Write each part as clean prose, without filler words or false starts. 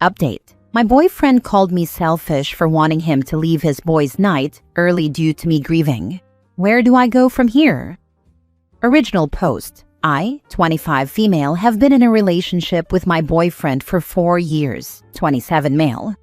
Update. My boyfriend called me selfish for wanting him to leave his boys' night early due to me grieving. Where do I go from here? Original post. I, 25 female, have been in a relationship with my boyfriend for 4 years, 27 male.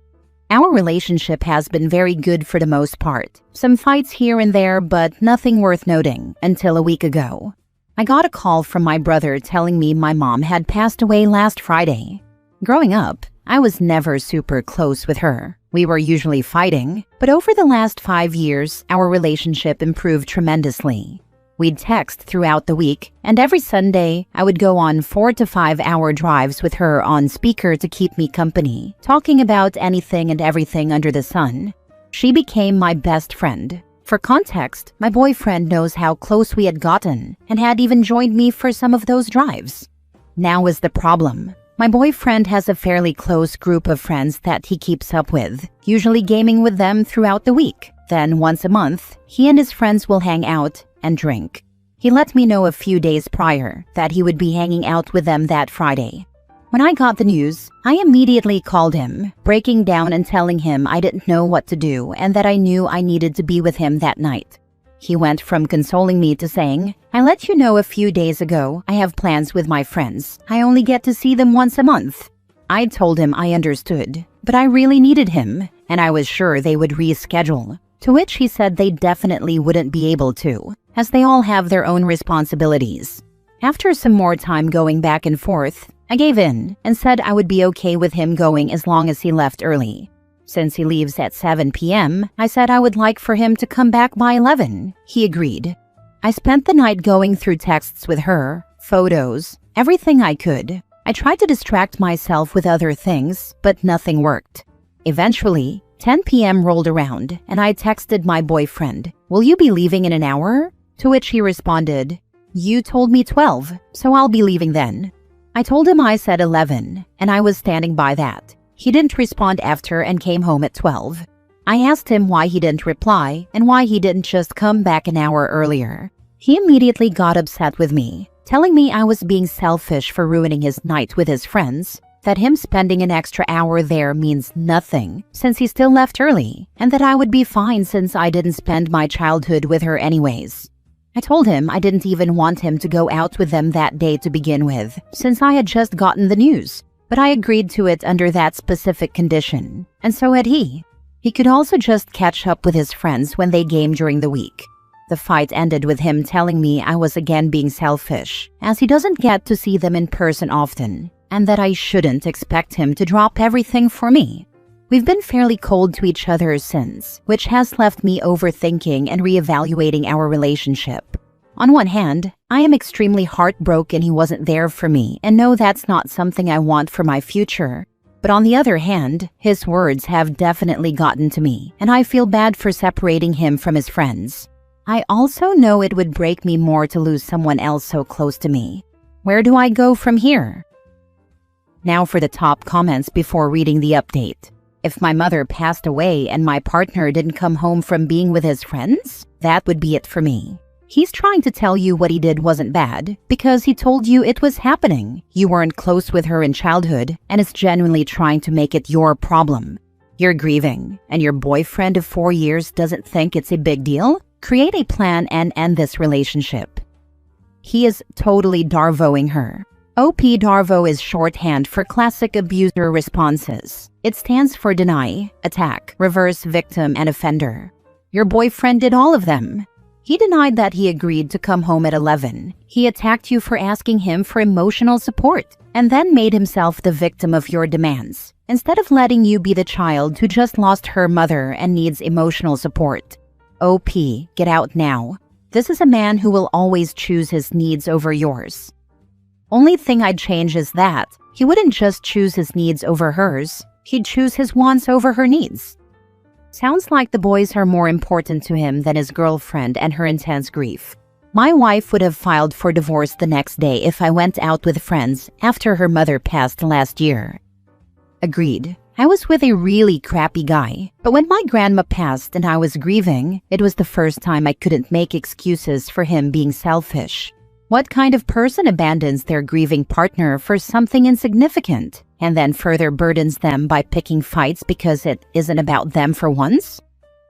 Our relationship has been very good for the most part. Some fights here and there, but nothing worth noting until a week ago. I got a call from my brother telling me my mom had passed away last Friday. Growing up, I was never super close with her. We were usually fighting, but over the last 5 years, our relationship improved tremendously. We'd text throughout the week, and every Sunday, I would go on 4 to 5 hour drives with her on speaker to keep me company, talking about anything and everything under the sun. She became my best friend. For context, my boyfriend knows how close we had gotten, and had even joined me for some of those drives. Now is the problem. My boyfriend has a fairly close group of friends that he keeps up with, usually gaming with them throughout the week. Then once a month, he and his friends will hang out and drink. He let me know a few days prior that he would be hanging out with them that Friday. When I got the news, I immediately called him, breaking down and telling him I didn't know what to do and that I knew I needed to be with him that night. He went from consoling me to saying, "I let you know a few days ago I have plans with my friends. I only get to see them once a month." I told him I understood, but I really needed him, and I was sure they would reschedule. To which he said they definitely wouldn't be able to, as they all have their own responsibilities. After some more time going back and forth, I gave in and said I would be okay with him going as long as he left early. Since he leaves at 7 p.m., I said I would like for him to come back by 11. He agreed. I spent the night going through texts with her, photos, everything I could. I tried to distract myself with other things, but nothing worked. Eventually, 10 p.m. rolled around, and I texted my boyfriend, "Will you be leaving in an hour?" To which he responded, "You told me 12, so I'll be leaving then." I told him I said 11, and I was standing by that. He didn't respond after and came home at 12. I asked him why he didn't reply and why he didn't just come back an hour earlier. He immediately got upset with me, telling me I was being selfish for ruining his night with his friends, that him spending an extra hour there means nothing since he still left early, and that I would be fine since I didn't spend my childhood with her anyways. I told him I didn't even want him to go out with them that day to begin with, since I had just gotten the news. But I agreed to it under that specific condition, and so had he. He could also just catch up with his friends when they game during the week. The fight ended with him telling me I was again being selfish, as he doesn't get to see them in person often, and that I shouldn't expect him to drop everything for me. We've been fairly cold to each other since, which has left me overthinking and reevaluating our relationship. On one hand, I am extremely heartbroken he wasn't there for me and know that's not something I want for my future. But on the other hand, his words have definitely gotten to me, and I feel bad for separating him from his friends. I also know it would break me more to lose someone else so close to me. Where do I go from here? Now for the top comments before reading the update. If my mother passed away and my partner didn't come home from being with his friends, that would be it for me. He's trying to tell you what he did wasn't bad because he told you it was happening. You weren't close with her in childhood and is genuinely trying to make it your problem. You're grieving, and your boyfriend of 4 years doesn't think it's a big deal? Create a plan and end this relationship. He is totally Darvoing her. OP Darvo is shorthand for classic abuser responses. It stands for deny, attack, reverse victim, and offender. Your boyfriend did all of them. He denied that he agreed to come home at 11. He attacked you for asking him for emotional support, and then made himself the victim of your demands, instead of letting you be the child who just lost her mother and needs emotional support. OP, get out now. This is a man who will always choose his needs over yours. Only thing I'd change is that he wouldn't just choose his needs over hers, he'd choose his wants over her needs. Sounds like the boys are more important to him than his girlfriend and her intense grief. My wife would have filed for divorce the next day if I went out with friends after her mother passed last year. Agreed. I was with a really crappy guy, but when my grandma passed and I was grieving, it was the first time I couldn't make excuses for him being selfish. What kind of person abandons their grieving partner for something insignificant? and then further burdens them by picking fights because it isn't about them for once?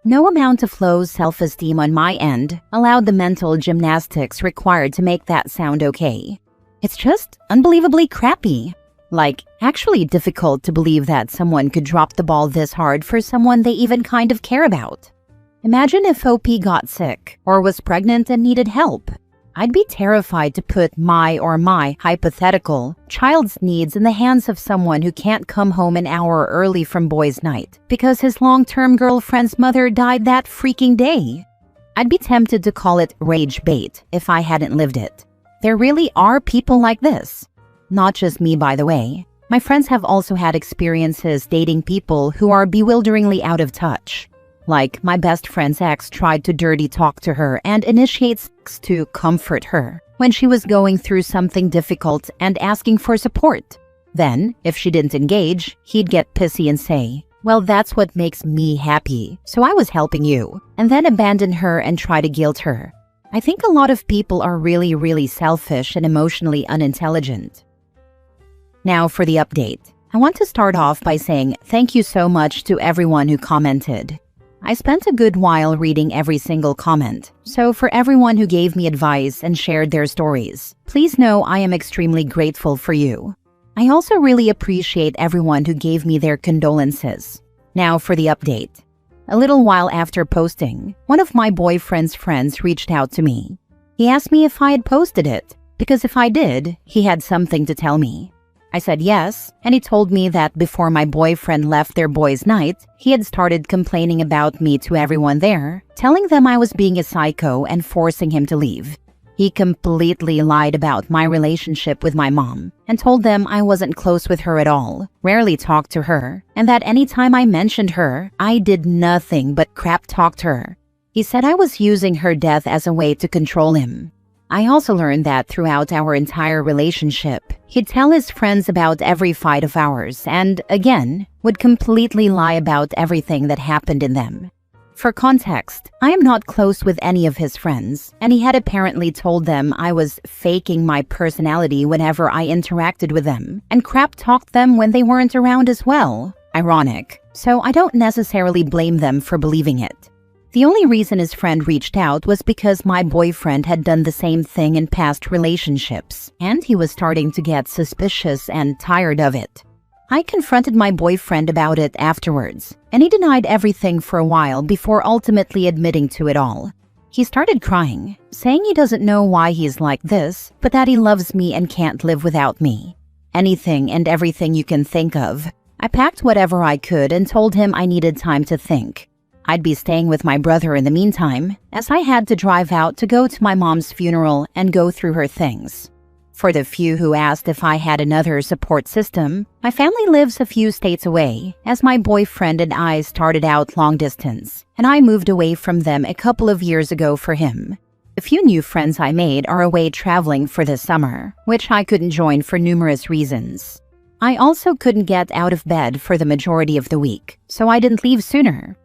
No amount of low self-esteem on my end allowed the mental gymnastics required to make that sound okay. It's just unbelievably crappy. Like, actually difficult to believe that someone could drop the ball this hard for someone they even kind of care about. Imagine if OP got sick or was pregnant and needed help. I'd be terrified to put my hypothetical child's needs in the hands of someone who can't come home an hour early from boys' night because his long-term girlfriend's mother died that freaking day. I'd be tempted to call it rage bait if I hadn't lived it. There really are people like this. Not just me, by the way. My friends have also had experiences dating people who are bewilderingly out of touch. Like, my best friend's ex tried to dirty talk to her and initiate sex to comfort her when she was going through something difficult and asking for support. Then, if she didn't engage, he'd get pissy and say, "Well, that's what makes me happy, so I was helping you," and then abandon her and try to guilt her. I think a lot of people are really selfish and emotionally unintelligent. Now for the update. I want to start off by saying thank you so much to everyone who commented. I spent a good while reading every single comment, so for everyone who gave me advice and shared their stories, please know I am extremely grateful for you. I also really appreciate everyone who gave me their condolences. Now for the update. A little while after posting, one of my boyfriend's friends reached out to me. He asked me if I had posted it, because if I did, he had something to tell me. I said yes, and he told me that before my boyfriend left their boys' night, he had started complaining about me to everyone there, telling them I was being a psycho and forcing him to leave. He completely lied about my relationship with my mom and told them I wasn't close with her at all, rarely talked to her, and that anytime I mentioned her, I did nothing but crap talk to her. He said I was using her death as a way to control him. I also learned that throughout our entire relationship, he'd tell his friends about every fight of ours and, again, would completely lie about everything that happened in them. For context, I am not close with any of his friends, and he had apparently told them I was faking my personality whenever I interacted with them, and crap-talked them when they weren't around as well. Ironic. So I don't necessarily blame them for believing it. The only reason his friend reached out was because my boyfriend had done the same thing in past relationships, and he was starting to get suspicious and tired of it. I confronted my boyfriend about it afterwards, and he denied everything for a while before ultimately admitting to it all. He started crying, saying he doesn't know why he's like this, but that he loves me and can't live without me. Anything and everything you can think of. I packed whatever I could and told him I needed time to think. I'd be staying with my brother in the meantime, as I had to drive out to go to my mom's funeral and go through her things. For the few who asked if I had another support system, my family lives a few states away, as my boyfriend and I started out long distance, and I moved away from them a couple of years ago for him. The few new friends I made are away traveling for the summer, which I couldn't join for numerous reasons. I also couldn't get out of bed for the majority of the week, so I didn't leave sooner.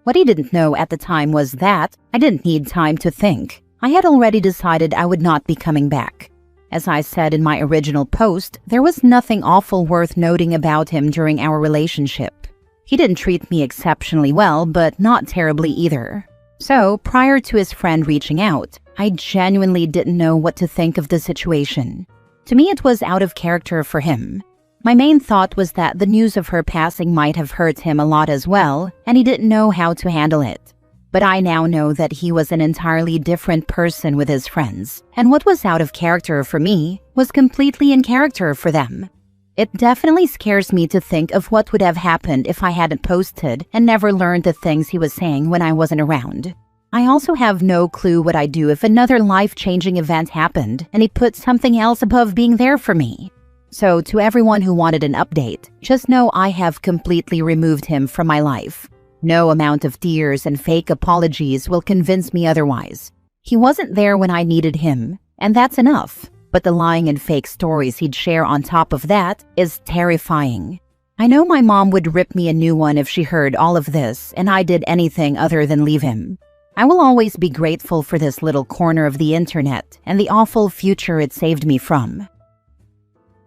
What he didn't know at the time was that I didn't need time to think. I had already decided I would not be coming back. As I said in my original post, there was nothing awful worth noting about him during our relationship. He didn't treat me exceptionally well, but not terribly either. So, prior to his friend reaching out, I genuinely didn't know what to think of the situation. To me, it was out of character for him. My main thought was that the news of her passing might have hurt him a lot as well, and he didn't know how to handle it. But I now know that he was an entirely different person with his friends, and what was out of character for me was completely in character for them. It definitely scares me to think of what would have happened if I hadn't posted and never learned the things he was saying when I wasn't around. I also have no clue what I'd do if another life-changing event happened and he put something else above being there for me. So, to everyone who wanted an update, just know I have completely removed him from my life. No amount of tears and fake apologies will convince me otherwise. He wasn't there when I needed him, and that's enough. But the lying and fake stories he'd share on top of that is terrifying. I know my mom would rip me a new one if she heard all of this and I did anything other than leave him. I will always be grateful for this little corner of the internet and the awful future it saved me from.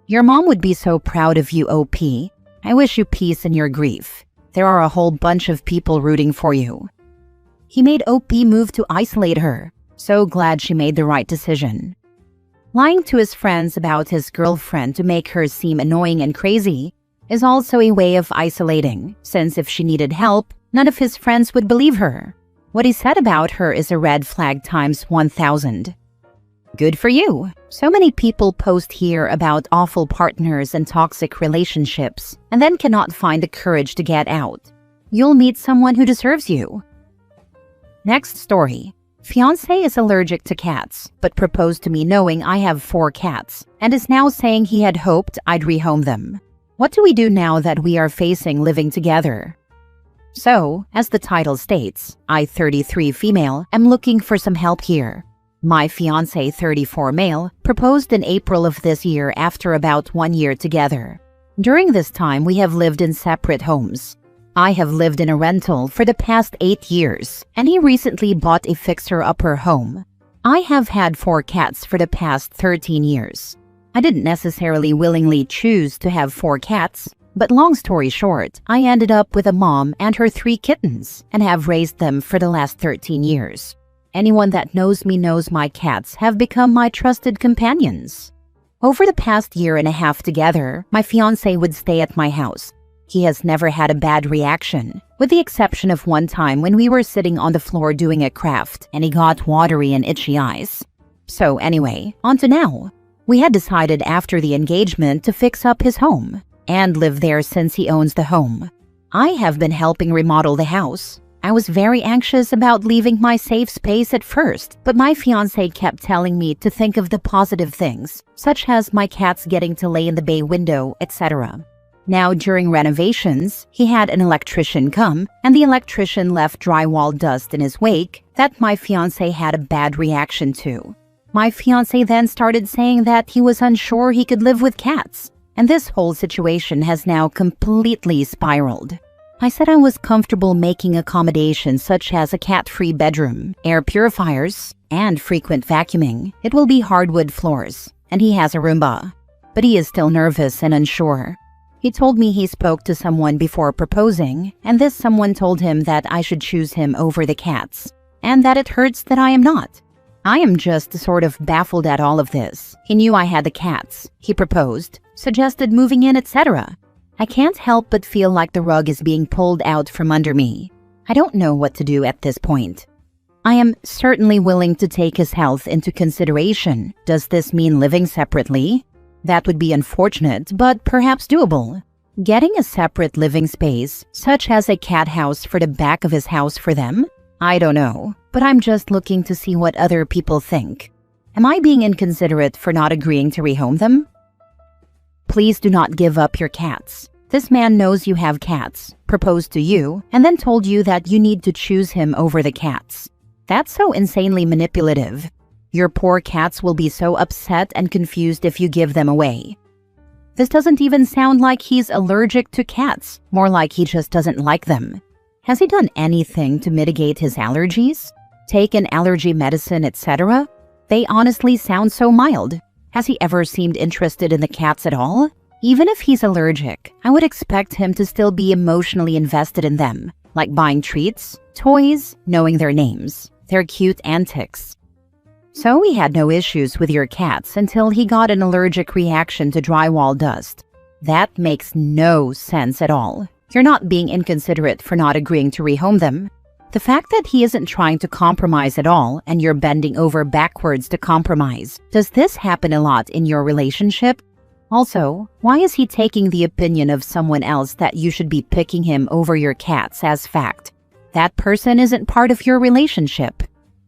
Your mom would be so proud of you, OP. I wish you peace in your grief. There are a whole bunch of people rooting for you. He made OP move to isolate her. So glad she made the right decision. Lying to his friends about his girlfriend to make her seem annoying and crazy is also a way of isolating, since if she needed help, none of his friends would believe her. What he said about her is a red flag times 1,000. Good for you. So many people post here about awful partners and toxic relationships and then cannot find the courage to get out. You'll meet someone who deserves you. Next story. Fiancé is allergic to cats, but proposed to me knowing I have 4 cats, and is now saying he had hoped I'd rehome them. What do we do now that we are facing living together? So, as the title states, I, 33 female, am looking for some help here. My fiancé, 34 male, proposed in April of this year after about 1 year together. During this time, we have lived in separate homes. I have lived in a rental for the past 8 years, and he recently bought a fixer-upper home. I have had 4 cats for the past 13 years. I didn't necessarily willingly choose to have 4 cats, but long story short, I ended up with a mom and her 3 kittens, and have raised them for the last 13 years. Anyone that knows me knows my cats have become my trusted companions. Over the past year and a half together, my fiancé would stay at my house. He has never had a bad reaction, with the exception of one time when we were sitting on the floor doing a craft and he got watery and itchy eyes. So anyway, on to now. We had decided after the engagement to fix up his home and live there since he owns the home. I have been helping remodel the house. I was very anxious about leaving my safe space at first, but my fiancé kept telling me to think of the positive things, such as my cats getting to lay in the bay window, etc. Now, during renovations, he had an electrician come, and the electrician left drywall dust in his wake that my fiancé had a bad reaction to. My fiancé then started saying that he was unsure he could live with cats, and this whole situation has now completely spiraled. I said I was comfortable making accommodations such as a cat-free bedroom, air purifiers, and frequent vacuuming. It will be hardwood floors, and he has a Roomba. But he is still nervous and unsure. He told me he spoke to someone before proposing, and this someone told him that I should choose him over the cats, and that it hurts that I am not. I am just sort of baffled at all of this. He knew I had the cats. He proposed, suggested moving in, etc. I can't help but feel like the rug is being pulled out from under me. I don't know what to do at this point. I am certainly willing to take his health into consideration. Does this mean living separately? That would be unfortunate, but perhaps doable. Getting a separate living space, such as a cat house for the back of his house for them? I don't know, but I'm just looking to see what other people think. Am I being inconsiderate for not agreeing to rehome them? Please do not give up your cats. This man knows you have cats, proposed to you, and then told you that you need to choose him over the cats. That's so insanely manipulative. Your poor cats will be so upset and confused if you give them away. This doesn't even sound like he's allergic to cats, more like he just doesn't like them. Has he done anything to mitigate his allergies? Taken allergy medicine, etc.? They honestly sound so mild. Has he ever seemed interested in the cats at all? Even if he's allergic, I would expect him to still be emotionally invested in them, like buying treats, toys, knowing their names, their cute antics. So we had no issues with your cats until he got an allergic reaction to drywall dust. That makes no sense at all. You're not being inconsiderate for not agreeing to rehome them. The fact that he isn't trying to compromise at all and you're bending over backwards to compromise, does this happen a lot in your relationship? Also, why is he taking the opinion of someone else that you should be picking him over your cats as fact? That person isn't part of your relationship.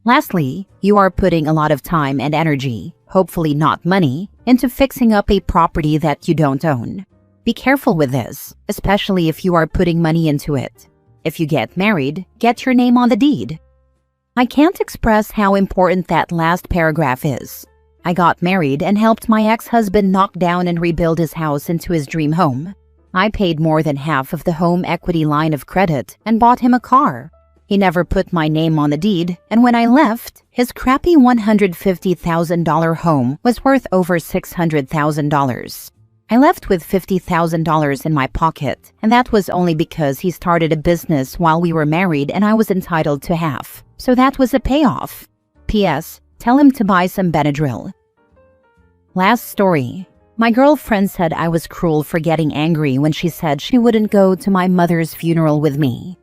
Lastly, you are putting a lot of time and energy, hopefully not money, into fixing up a property that you don't own. Be careful with this, especially if you are putting money into it. If you get married, get your name on the deed. I can't express how important that last paragraph is. I got married and helped my ex-husband knock down and rebuild his house into his dream home. I paid more than half of the home equity line of credit and bought him a car. He never put my name on the deed, and when I left, his crappy $150,000 home was worth over $600,000. I left with $50,000 in my pocket, and that was only because he started a business while we were married and I was entitled to half. So that was a payoff. P.S. Tell him to buy some Benadryl. Last story. My girlfriend said I was cruel for getting angry when she said she wouldn't go to my mother's funeral with me.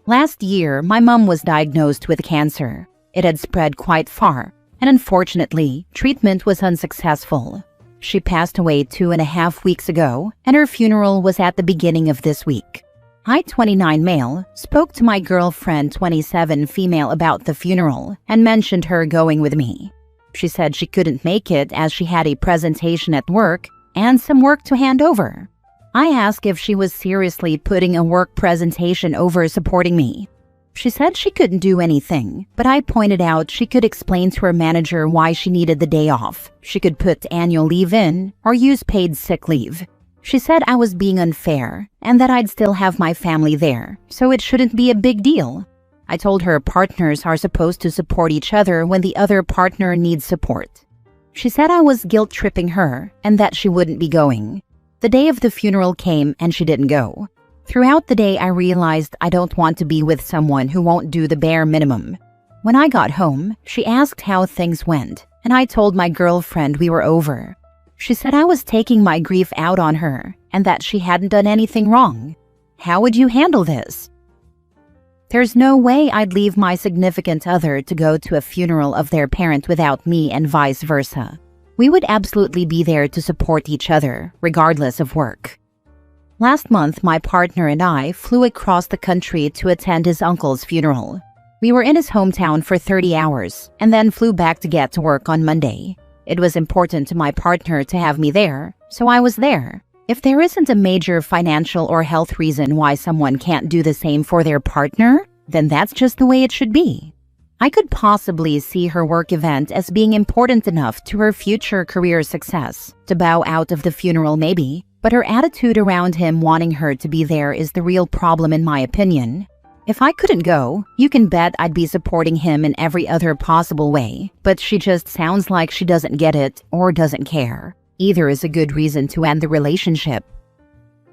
Last year, my mom was diagnosed with cancer. It had spread quite far, and unfortunately, treatment was unsuccessful. She passed away 2.5 weeks ago, and her funeral was at the beginning of this week. I, 29 male, spoke to my girlfriend, 27 female, about the funeral and mentioned her going with me. She said she couldn't make it as she had a presentation at work and some work to hand over. I asked if she was seriously putting a work presentation over supporting me. She said she couldn't do anything, but I pointed out she could explain to her manager why she needed the day off. She could put annual leave in or use paid sick leave. She said I was being unfair and that I'd still have my family there, so it shouldn't be a big deal. I told her partners are supposed to support each other when the other partner needs support. She said I was guilt-tripping her and that she wouldn't be going. The day of the funeral came and she didn't go. Throughout the day, I realized I don't want to be with someone who won't do the bare minimum. When I got home, she asked how things went, and I told my girlfriend we were over. She said I was taking my grief out on her and that she hadn't done anything wrong. How would you handle this? There's no way I'd leave my significant other to go to a funeral of their parent without me and vice versa. We would absolutely be there to support each other, regardless of work. Last month, my partner and I flew across the country to attend his uncle's funeral. We were in his hometown for 30 hours and then flew back to get to work on Monday. It was important to my partner to have me there, so I was there. If there isn't a major financial or health reason why someone can't do the same for their partner, then that's just the way it should be. I could possibly see her work event as being important enough to her future career success to bow out of the funeral maybe, but her attitude around him wanting her to be there is the real problem in my opinion. If I couldn't go, you can bet I'd be supporting him in every other possible way, but she just sounds like she doesn't get it or doesn't care. Either is a good reason to end the relationship.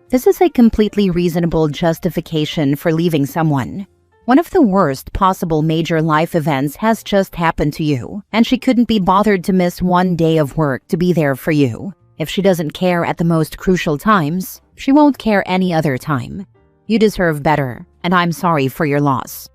This is a completely reasonable justification for leaving someone. One of the worst possible major life events has just happened to you, and she couldn't be bothered to miss one day of work to be there for you. If she doesn't care at the most crucial times, she won't care any other time. You deserve better, and I'm sorry for your loss.